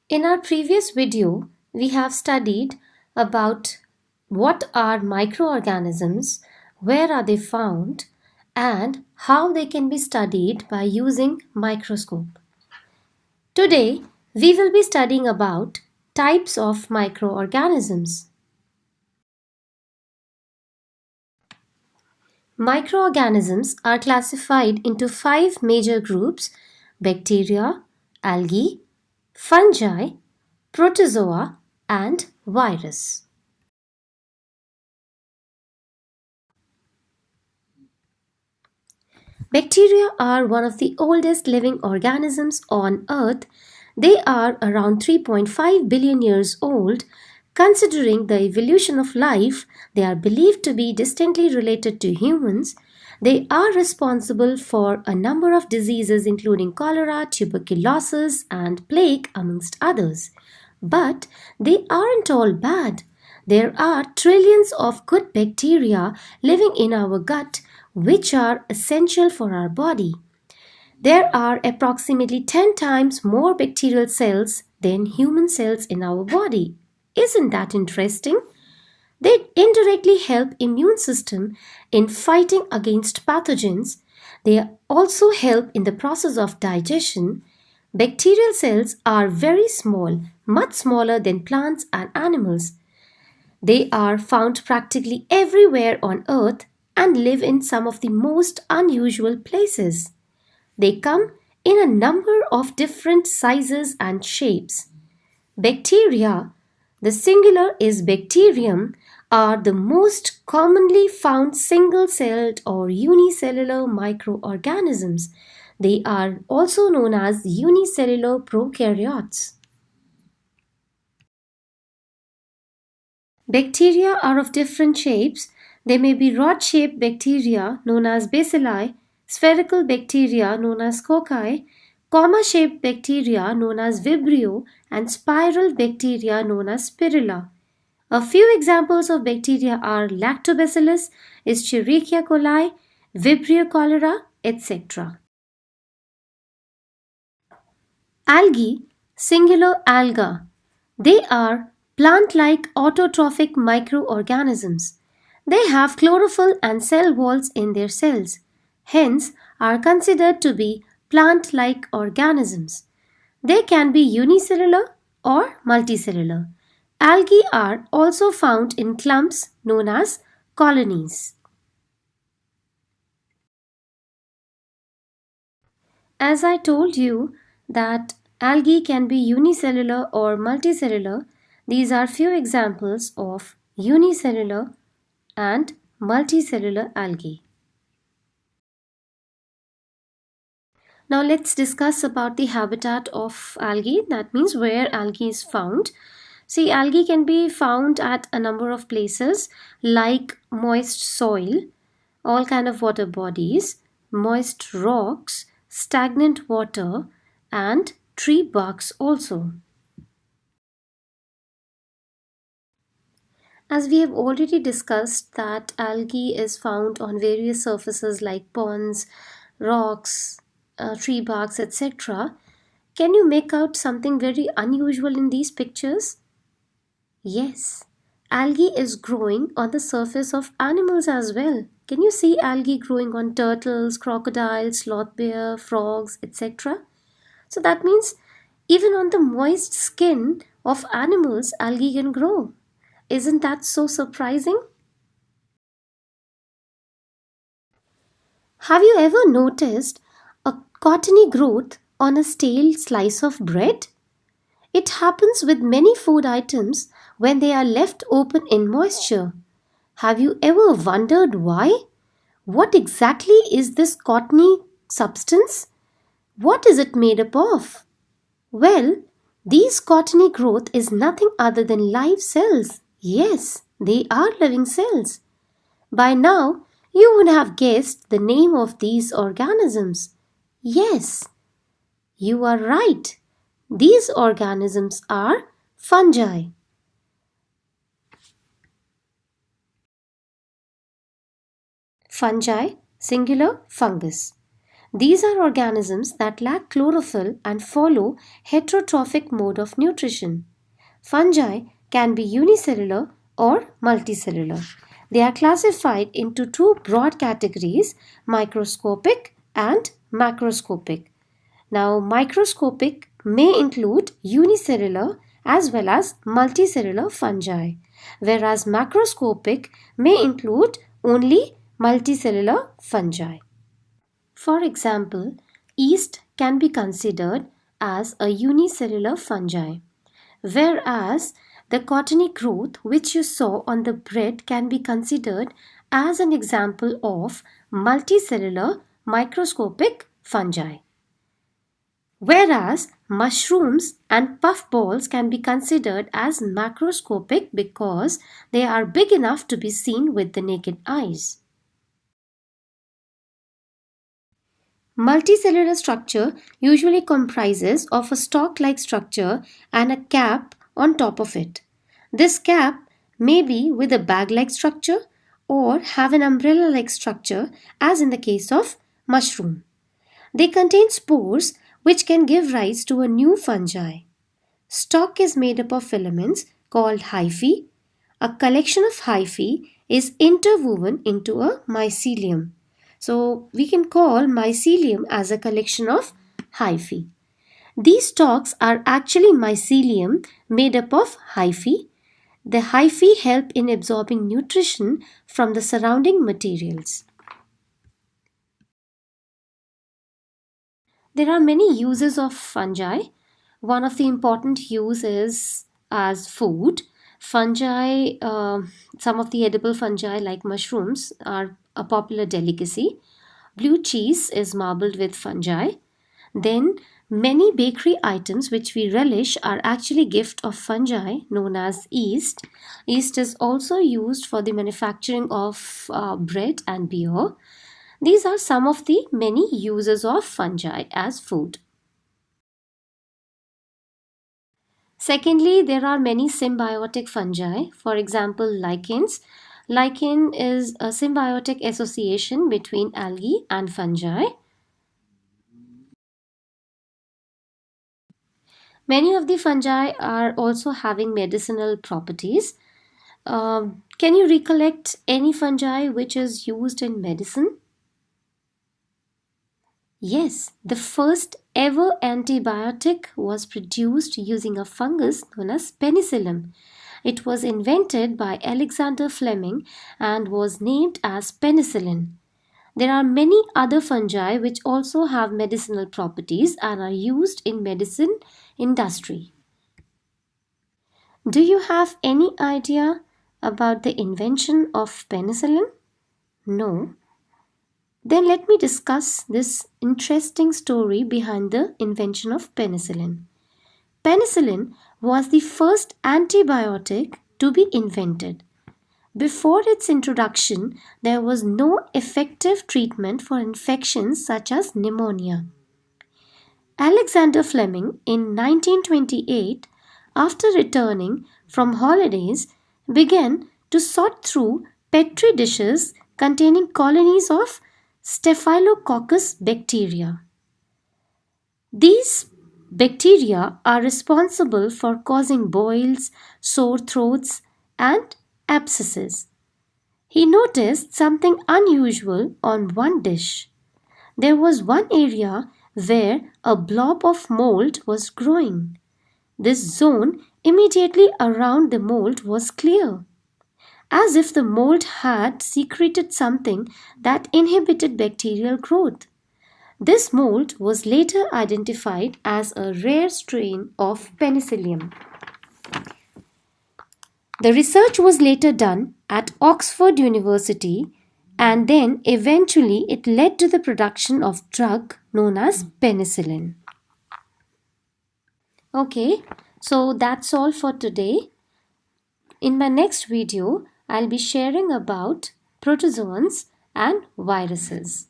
In our previous video, we have studied about what are microorganisms, where are they found, and how they can be studied by using microscope. Today, we will be studying about types of microorganisms. Microorganisms are classified into five major groups: bacteria, algae, fungi, protozoa, and virus. Bacteria are one of the oldest living organisms on Earth. They are around 3.5 billion years old. Considering the evolution of life, they are believed to be distantly related to humans. They are responsible for a number of diseases, including cholera, tuberculosis, and plague, amongst others. But they aren't all bad. There are trillions of good bacteria living in our gut, which are essential for our body. There are approximately 10 times more bacterial cells than human cells in our body. Isn't that interesting? They indirectly help immune system in fighting against pathogens. They also help in the process of digestion. Bacterial cells are very small, much smaller than plants and animals. They are found practically everywhere on Earth and live in some of the most unusual places. They come in a number of different sizes and shapes. Bacteria, the singular is bacterium, are the most commonly found single celled or unicellular microorganisms. They are also known as unicellular prokaryotes. Bacteria are of different shapes. They may be rod-shaped bacteria known as bacilli, spherical bacteria known as cocci, comma-shaped bacteria known as vibrio, and spiral bacteria known as spirilla. A few examples of bacteria are Lactobacillus, Escherichia coli, Vibrio cholera, etc. Algae, singular alga. They are plant-like autotrophic microorganisms. They have chlorophyll and cell walls in their cells, hence are considered to be plant-like organisms. They can be unicellular or multicellular. Algae are also found in clumps known as colonies. As I told you that algae can be unicellular or multicellular, these are few examples of unicellular and multicellular algae. Now let's discuss about the habitat of algae, that means where algae is found. See, algae can be found at a number of places like moist soil, all kind of water bodies, moist rocks, stagnant water, and tree barks also. As we have already discussed that algae is found on various surfaces like ponds, rocks, tree barks, etc. Can you make out something very unusual in these pictures? Yes, algae is growing on the surface of animals as well. Can you see algae growing on turtles, crocodiles, sloth bear, frogs, etc.? So that means even on the moist skin of animals, algae can grow. Isn't that so surprising? Have you ever noticed a cottony growth on a stale slice of bread? It happens with many food items when they are left open in moisture. Have you ever wondered why? What exactly is this cottony substance? What is it made up of? Well, these cottony growth is nothing other than live cells. Yes, they are living cells. By now, you would have guessed the name of these organisms. Yes, you are right. These organisms are fungi. Fungi, singular, fungus. These are organisms that lack chlorophyll and follow heterotrophic mode of nutrition. Fungi can be unicellular or multicellular. They are classified into two broad categories, microscopic and macroscopic. Now, microscopic may include unicellular as well as multicellular fungi, whereas macroscopic may include only multicellular fungi. For example, yeast can be considered as a unicellular fungi, whereas the cottony growth which you saw on the bread can be considered as an example of multicellular microscopic fungi. Whereas mushrooms and puffballs can be considered as macroscopic because they are big enough to be seen with the naked eyes. Multicellular structure usually comprises of a stalk-like structure and a cap on top of it. This cap may be with a bag-like structure or have an umbrella-like structure as in the case of mushroom. They contain spores which can give rise to a new fungi. Stalk is made up of filaments called hyphae. A collection of hyphae is interwoven into a mycelium. So we can call mycelium as a collection of hyphae. These stalks are actually mycelium made up of hyphae. The hyphae help in absorbing nutrition from the surrounding materials. There are many uses of fungi. One of the important use is as food. Fungi, some of the edible fungi like mushrooms are a popular delicacy. Blue cheese is marbled with fungi. Then many bakery items which we relish are actually gift of fungi known as yeast. Yeast is also used for the manufacturing of bread and beer. These are some of the many uses of fungi as food. Secondly, there are many symbiotic fungi. For example, lichens. Lichen is a symbiotic association between algae and fungi. Many of the fungi are also having medicinal properties. Can you recollect any fungi which is used in medicine? Yes, the first ever antibiotic was produced using a fungus known as penicillin. It was invented by Alexander Fleming and was named as penicillin. There are many other fungi which also have medicinal properties and are used in medicine industry. Do you have any idea about the invention of penicillin? No. Then let me discuss this interesting story behind the invention of penicillin. Penicillin was the first antibiotic to be invented. Before its introduction, there was no effective treatment for infections such as pneumonia. Alexander Fleming in 1928, after returning from holidays, began to sort through petri dishes containing colonies of Staphylococcus bacteria. These bacteria are responsible for causing boils, sore throats, and abscesses. He noticed something unusual on one dish. There was one area where a blob of mold was growing. This zone immediately around the mold was clear, as if the mold had secreted something that inhibited bacterial growth. This mold was later identified as a rare strain of penicillium. The research was later done at Oxford University and then eventually it led to the production of drug known as penicillin. Okay, so that's all for today. In my next video, I'll be sharing about protozoans and viruses.